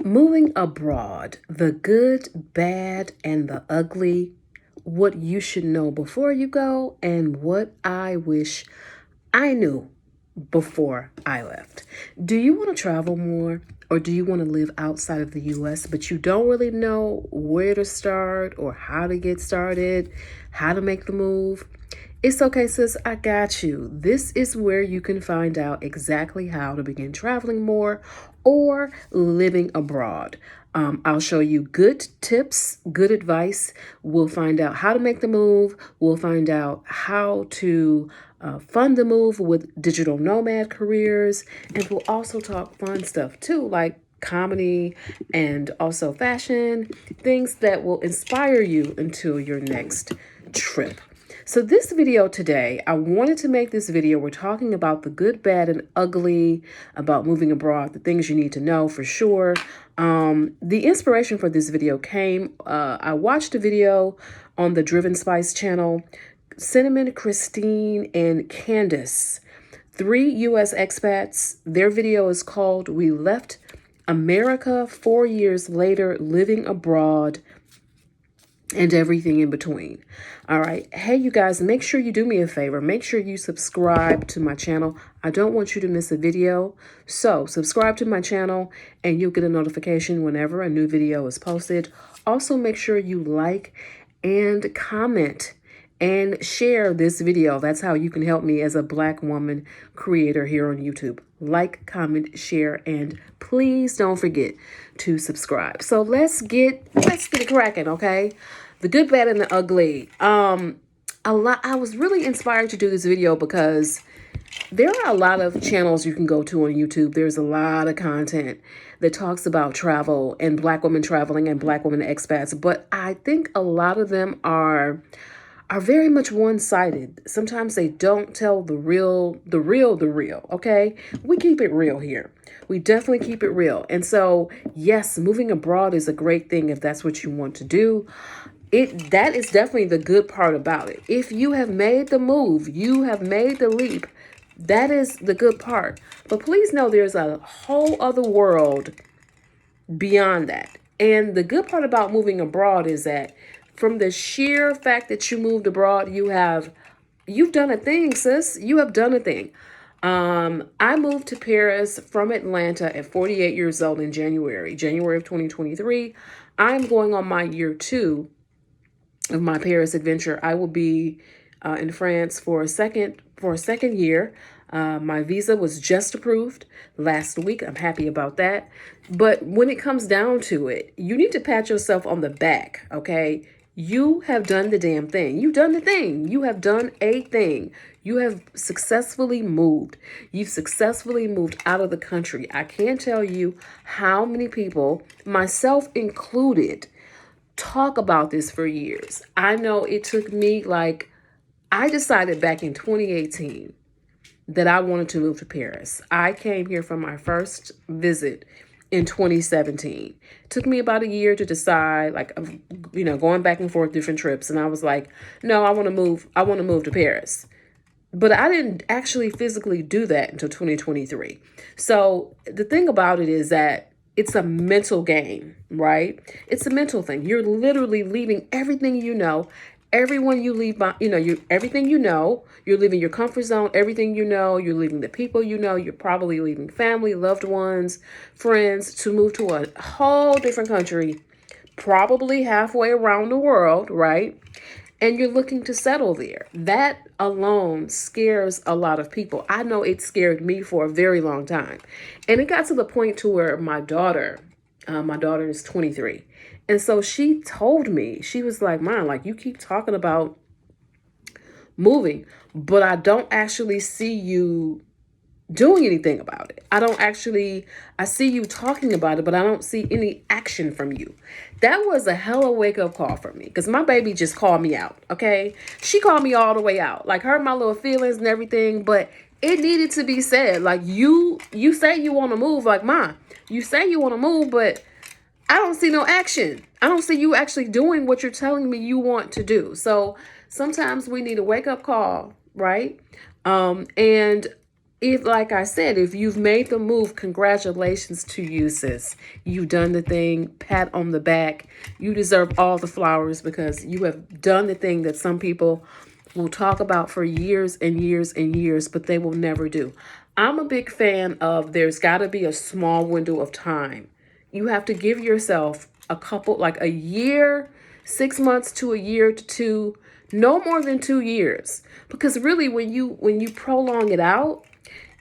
Moving abroad, the good, bad, and the ugly, what you should know before you go, and what I wish I knew before I left. Do you want to travel more, or do you want to live outside of the US, but you don't really know where to start or how to get started, how to make the move? It's okay, sis. I got you. This is where you can find out exactly how to begin traveling more or living abroad. I'll show you good tips, good advice. We'll find out how to make the move. We'll find out how to fund the move with digital nomad careers. And we'll also talk fun stuff too, like comedy and also fashion, things that will inspire you until your next trip. So this video today, I wanted to make this video. We're talking about the good, bad, and ugly about moving abroad, the things you need to know for sure. The inspiration for this video came, I watched a video on the Driven Spice channel. Cinnamon, Christine, and Candace, 3 U.S. expats. Their video is called "We Left America 4 Years Later, Living Abroad and Everything in Between." All right. Hey, you guys, make sure you do me a favor. Make sure you subscribe to my channel. I don't want you to miss a video. So subscribe to my channel and you'll get a notification whenever a new video is posted. Also, make sure you like and comment and share this video. That's how you can help me as a Black woman creator here on YouTube. Like, comment, share, and please don't forget to subscribe. So let's get it cracking, okay? The good, bad, and the ugly. I was really inspired to do this video because there are a lot of channels you can go to on YouTube. There's a lot of content that talks about travel and Black women traveling and Black women expats, but I think a lot of them are very much one-sided. Sometimes they don't tell the real, okay? We keep it real here. We definitely keep it real. And so, yes, moving abroad is a great thing if that's what you want to do. That is definitely the good part about it. If you have made the move, you have made the leap, that is the good part. But please know there's a whole other world beyond that. And the good part about moving abroad is that from the sheer fact that you moved abroad, you've done a thing, sis. You have done a thing. I moved to Paris from Atlanta at 48 years old in January of 2023. I'm going on my year 2 of my Paris adventure. I will be in France for a second year. My visa was just approved last week. I'm happy about that. But when it comes down to it, you need to pat yourself on the back, okay? You have done the damn thing. You've done the thing. You have done a thing. You have successfully moved. You've successfully moved out of the country. I can't tell you how many people, myself included, talk about this for years. I know it took me I decided back in 2018 that I wanted to move to Paris. I came here for my first visit in 2017. It took me about a year to decide, going back and forth different trips. And I was like, no, I want to move to Paris. But I didn't actually physically do that until 2023. So the thing about it is that it's a mental game, right? It's a mental thing. You're literally leaving everything you know. Everyone you leave, everything you know, you're leaving your comfort zone, everything you know, you're leaving the people you know, you're probably leaving family, loved ones, friends to move to a whole different country, probably halfway around the world, right? And you're looking to settle there. That alone scares a lot of people. I know it scared me for a very long time. And it got to the point to where my daughter is 23. And so she told me, she was like, Mom, you keep talking about moving, but I don't actually see you doing anything about it. I see you talking about it, but I don't see any action from you. That was a hella wake up call for me because my baby just called me out. Okay. She called me all the way out, hurt my little feelings and everything, but it needed to be said. You say you want to move, Mom, you say you want to move, but I don't see no action. I don't see you actually doing what you're telling me you want to do. So sometimes we need a wake up call, right? And If, like I said, if you've made the move, congratulations to you, sis. You've done the thing, pat on the back. You deserve all the flowers because you have done the thing that some people will talk about for years and years and years, but they will never do. I'm a big fan of there's got to be a small window of time. You have to give yourself a couple, like a year, 6 months to a year to two, no more than 2 years. Because really, when you prolong it out,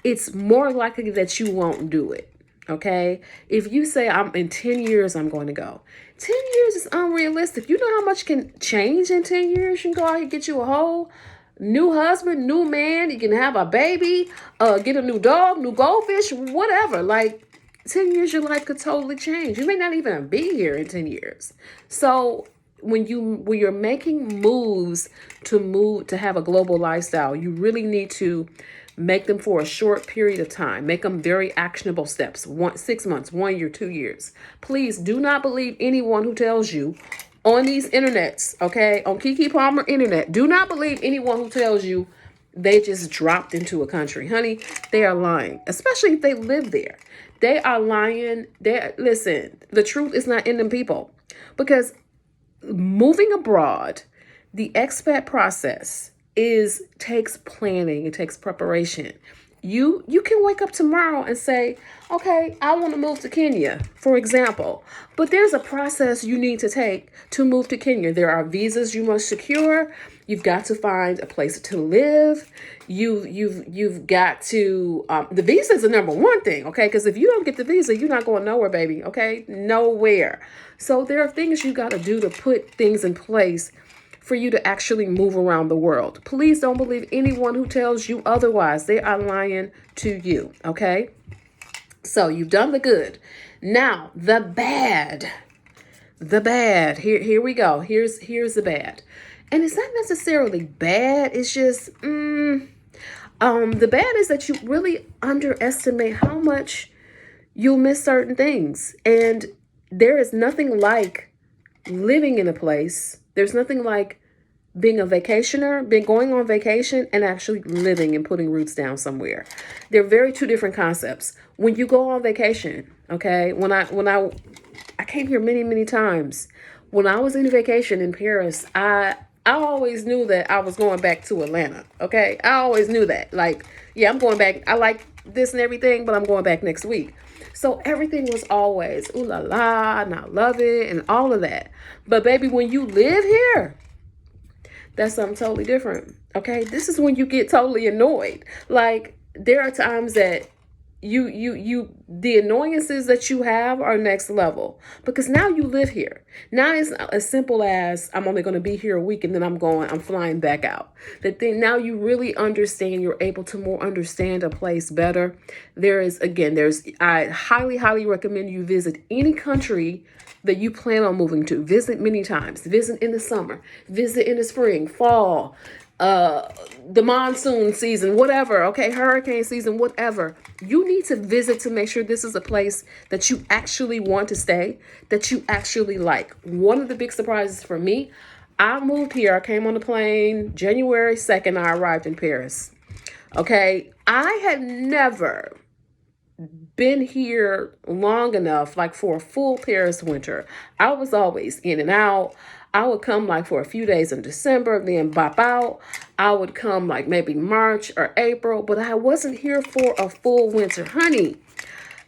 it's more likely that you won't do it. Okay. If you say I'm in 10 years, I'm going to go. 10 years is unrealistic. You know how much can change in 10 years? You can go out and get you a whole new husband, new man. You can have a baby, get a new dog, new goldfish, whatever. Like 10 years, your life could totally change. You may not even be here in 10 years. So when you're making moves to have a global lifestyle, you really need to make them for a short period of time. Make them very actionable steps. 6 months, 1 year, 2 years. Please do not believe anyone who tells you on these internets, okay, on Kiki Palmer internet. Do not believe anyone who tells you they just dropped into a country. Honey, they are lying, especially if they live there. They are lying. Listen, the truth is not in them people. Because moving abroad, the expat process takes planning, it takes preparation. You can wake up tomorrow and say, okay, I want to move to Kenya, for example. But there's a process you need to take to move to Kenya. There are visas you must secure. You've got to find a place to live. You've got to the visa is the number one thing, okay? Because if you don't get the visa, you're not going nowhere, baby. Okay, nowhere. So there are things you got to do to put things in place for you to actually move around the world. Please don't believe anyone who tells you otherwise. They are lying to you, okay? So you've done the good. Now, the bad. The bad. Here we go. Here's the bad. And it's not necessarily bad. It's just the bad is that you really underestimate how much you'll miss certain things. And there is nothing like living in a place. There's nothing like being a vacationer, being going on vacation, and actually living and putting roots down somewhere. They're very two different concepts. When you go on vacation, okay, when I came here many times. When I was in vacation in Paris, I always knew that I was going back to Atlanta. Okay, I always knew that. Like, yeah, I'm going back. I like this and everything, but I'm going back next week. So everything was always ooh la la, and I love it, and all of that. But baby, when you live here, that's something totally different. Okay, this is when you get totally annoyed. Like there are times that the annoyances that you have are next level because now you live here. Now it's not as simple as I'm only going to be here a week and then I'm flying back out. The thing now you really understand, you're able to more understand a place better. I highly recommend you visit any country that you plan on moving to. Visit many times. Visit in the summer, visit in the spring, fall, the monsoon season, whatever, okay, hurricane season, whatever. You need to visit to make sure this is a place that you actually want to stay, that you actually like. One of the big surprises for me, I moved here, I came on the plane January 2nd, I arrived in Paris. Okay, I had never been here long enough, like for a full Paris winter. I was always in and out. I would come like for a few days in December, then bop out. I would come like maybe March or April, but I wasn't here for a full winter. Honey,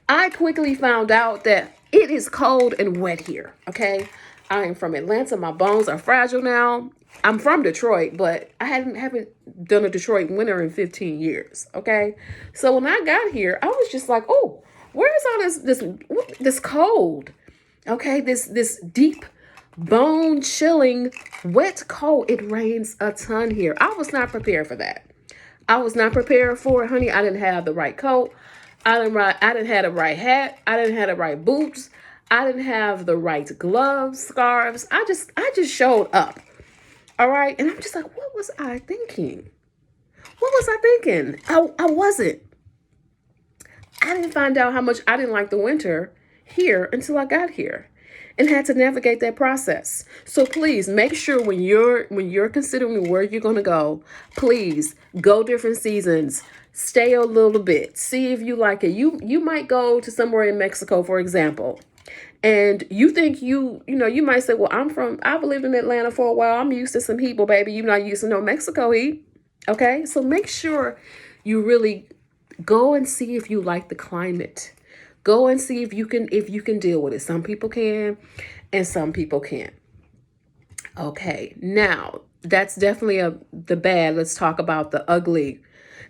I quickly found out that it is cold and wet here, okay? I am from Atlanta. My bones are fragile now. I'm from Detroit, but I haven't done a Detroit winter in 15 years, okay? So when I got here, I was just like, oh, where's all this cold? Okay, this deep bone chilling wet cold. It rains a ton here. I was not prepared for that. I was not prepared for it, honey. I didn't have the right coat. I didn't have the right hat. I didn't have the right boots. I didn't have the right gloves, scarves. I just showed up. All right. And I'm just like, what was I thinking? What was I thinking? I wasn't. I didn't find out how much I didn't like the winter here until I got here and had to navigate that process. So please make sure when you're considering where you're going to go, please go different seasons. Stay a little bit. See if you like it. You might go to somewhere in Mexico, for example, and you think you might say, well, I've lived in Atlanta for a while. I'm used to some heat. Well, baby, you're not used to no Mexico heat. Okay. So make sure you really go and see if you like the climate. Go and see if you can deal with it. Some people can and some people can't. Okay. Now, that's definitely the bad. Let's talk about the ugly.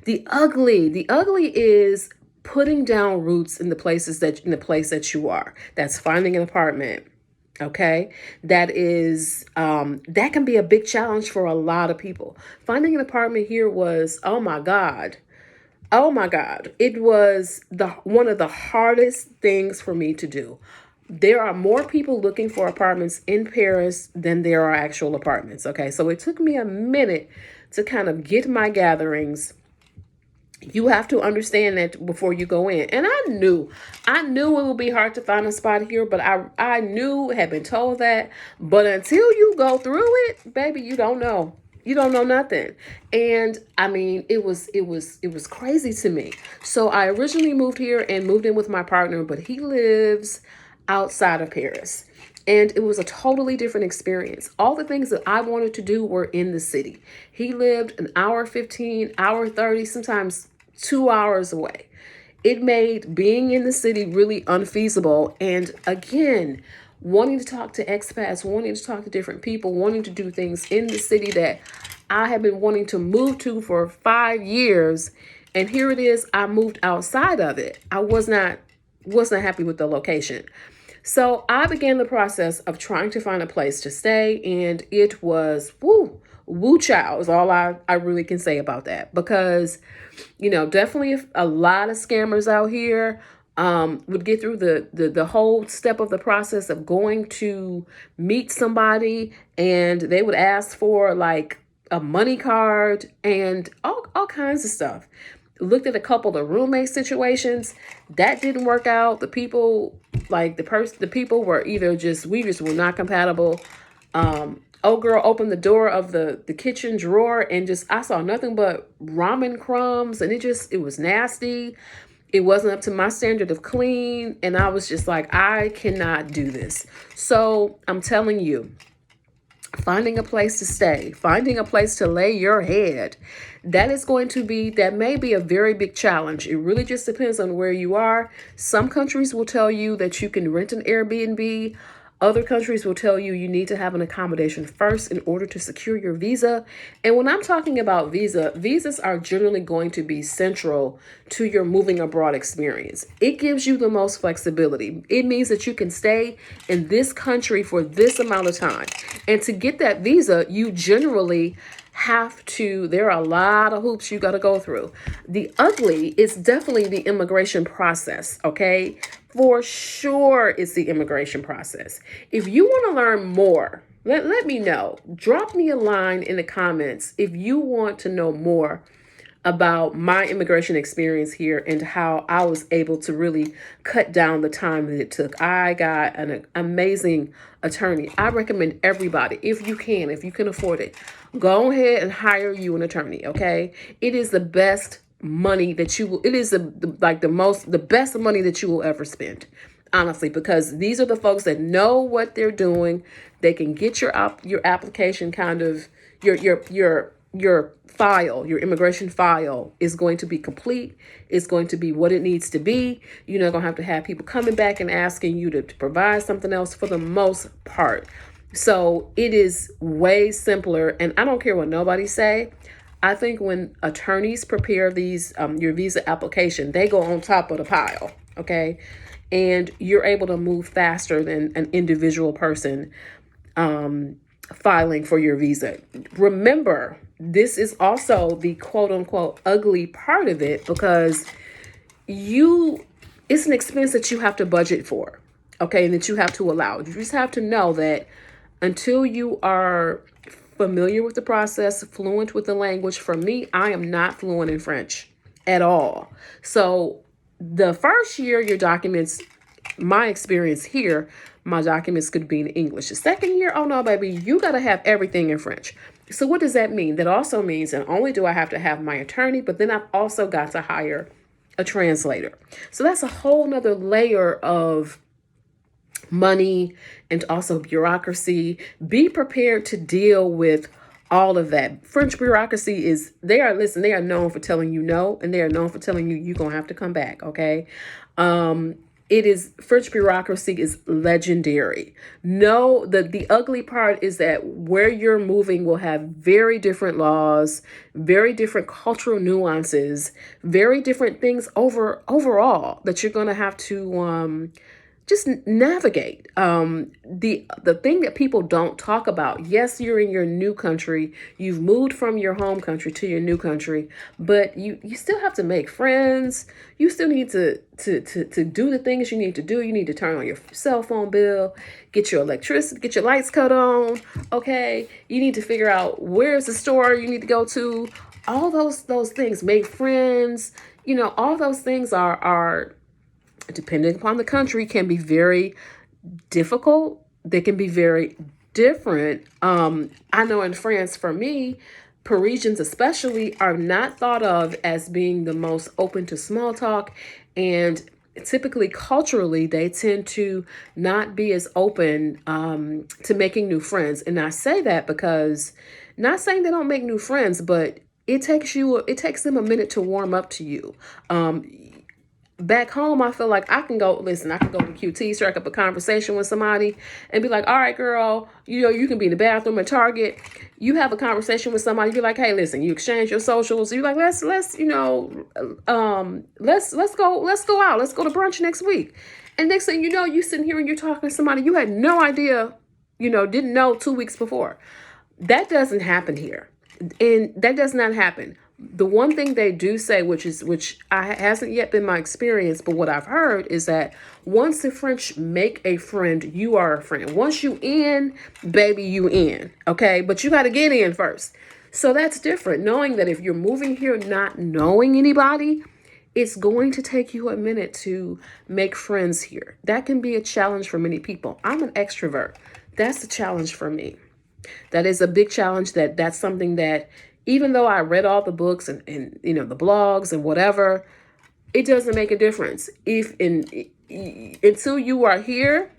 The ugly is putting down roots in the place that you are. That's finding an apartment. Okay. That can be a big challenge for a lot of people. Finding an apartment here was, oh my God. Oh my God. It was the one of the hardest things for me to do. There are more people looking for apartments in Paris than there are actual apartments. Okay. So it took me a minute to kind of get my gatherings. You have to understand that before you go in. And I knew it would be hard to find a spot here, but I knew, had been told that. But until you go through it, baby, you don't know. You don't know nothing. And I mean, it was crazy to me. So I originally moved here and moved in with my partner, but he lives outside of Paris. And it was a totally different experience. All the things that I wanted to do were in the city. He lived an hour 15, hour 30, sometimes 2 hours away. It made being in the city really unfeasible. And again, wanting to talk to expats, wanting to talk to different people, wanting to do things in the city that I have been wanting to move to for 5 years. And here it is, I moved outside of it. I was not happy with the location. So I began the process of trying to find a place to stay, and it was woo chow is all I really can say about that, because definitely a lot of scammers out here would get through the whole step of the process of going to meet somebody, and they would ask for like a money card and all kinds of stuff. Looked at a couple of roommate situations that didn't work out. The people, like the people were either we just were not compatible. Old girl opened the door of the kitchen drawer, and just I saw nothing but ramen crumbs, and it was nasty. It wasn't up to my standard of clean, and I was just like, I cannot do this. So I'm telling you, finding a place to stay, finding a place to lay your head, that may be a very big challenge. It really just depends on where you are. Some countries will tell you that you can rent an Airbnb. Other countries will tell you need to have an accommodation first in order to secure your visa. And when I'm talking about visas are generally going to be central to your moving abroad experience. It gives you the most flexibility. It means that you can stay in this country for this amount of time. And to get that visa, you generally there are a lot of hoops you got to go through. The ugly is definitely the immigration process, okay? For sure, it's the immigration process. If you want to learn more, let me know. Drop me a line in the comments if you want to know more about my immigration experience here and how I was able to really cut down the time that it took. I got an amazing attorney. I recommend everybody, if you can afford it, go ahead and hire you an attorney, okay? It is the best money that it is the best money that you will ever spend, honestly, because these are the folks that know what they're doing. They can get your application kind of your file, your immigration file is going to be complete. It's going to be what it needs to be. You're not going to have people coming back and asking you to provide something else for the most part. So it is way simpler. And I don't care what nobody say. I think when attorneys prepare these, your visa application, they go on top of the pile. Okay. And you're able to move faster than an individual person, filing for your visa. Remember, this is also the quote unquote ugly part of it, because it's an expense that you have to budget for. Okay. And that you have to allow. You just have to know that until you are familiar with the process, fluent with the language. For me, I am not fluent in French at all. So the first year, your documents, my experience here, my documents could be in English. The second year, oh no, baby, you got to have everything in French. So what does that mean? That also means not only do I have to have my attorney, but then I've also got to hire a translator. So that's a whole nother layer of money and also bureaucracy. Be prepared to deal with all of that. French bureaucracy is, they are known for telling you no, and they are known for telling you you're going to have to come back, okay? It is, French bureaucracy is legendary. No, the ugly part is that where you're moving will have very different laws, very different cultural nuances, very different things overall that you're going to have to just navigate. The thing that people don't talk about, yes, you're in your new country, you've moved from your home country to your new country, but you still have to make friends. You still need to do the things you need to do. You need to turn on your cell phone bill, get your electricity, get your lights cut on. Okay, you need to figure out where's the store you need to go to. All those things, make friends. All those things are depending upon the country, can be very difficult. They can be very different. I know in France, for me, Parisians especially are not thought of as being the most open to small talk, and typically culturally they tend to not be as open to making new friends. And I say that because, not saying they don't make new friends, but it takes them a minute to warm up to you. Back home, I feel like I can go to QT, strike up a conversation with somebody and be like, all right, girl, you can be in the bathroom at Target. You have a conversation with somebody, you're like, hey, listen, you exchange your socials. You're like, let's go out. Let's go to brunch next week. And next thing you know, you sitting here and you're talking to somebody you had no idea, didn't know 2 weeks before. That doesn't happen here. And that does not happen. The one thing they do say, which hasn't yet been my experience, but what I've heard is that once the French make a friend, you are a friend. Once you in, baby, you in. Okay, but you got to get in first. So that's different. Knowing that if you're moving here not knowing anybody, it's going to take you a minute to make friends here. That can be a challenge for many people. I'm an extrovert. That's the challenge for me. That is a big challenge. That's something that, even though I read all the books and the blogs and whatever, it doesn't make a difference. Until you are here,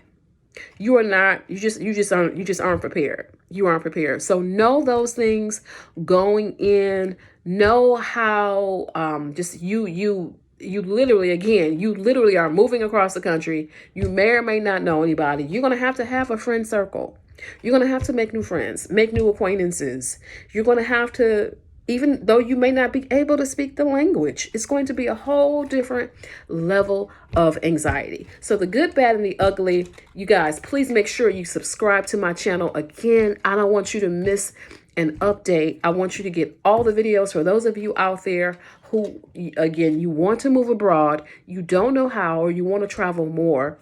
you are not, you just aren't prepared. You aren't prepared. So know those things going in. Know how you literally are moving across the country. You may or may not know anybody. You're going to have a friend circle. You're going to have to make new friends, make new acquaintances. You're going to have to, even though you may not be able to speak the language, it's going to be a whole different level of anxiety. So the good, bad, and the ugly, you guys, please make sure you subscribe to my channel. Again, I don't want you to miss an update. I want you to get all the videos for those of you out there who, again, you want to move abroad, you don't know how, or you want to travel more.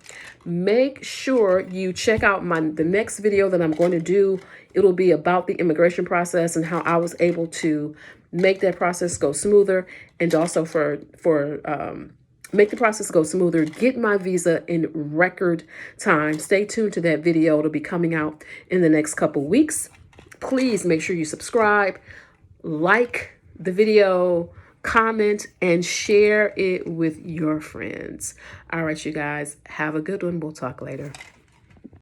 Make sure you check out the next video that I'm going to do. It'll be about the immigration process and how I was able to make that process go smoother, and also make the process go smoother, get my visa in record time. Stay tuned to that video. It'll be coming out in the next couple weeks. Please make sure you subscribe, like the video, comment, and share it with your friends. All right, you guys, have a good one. We'll talk later.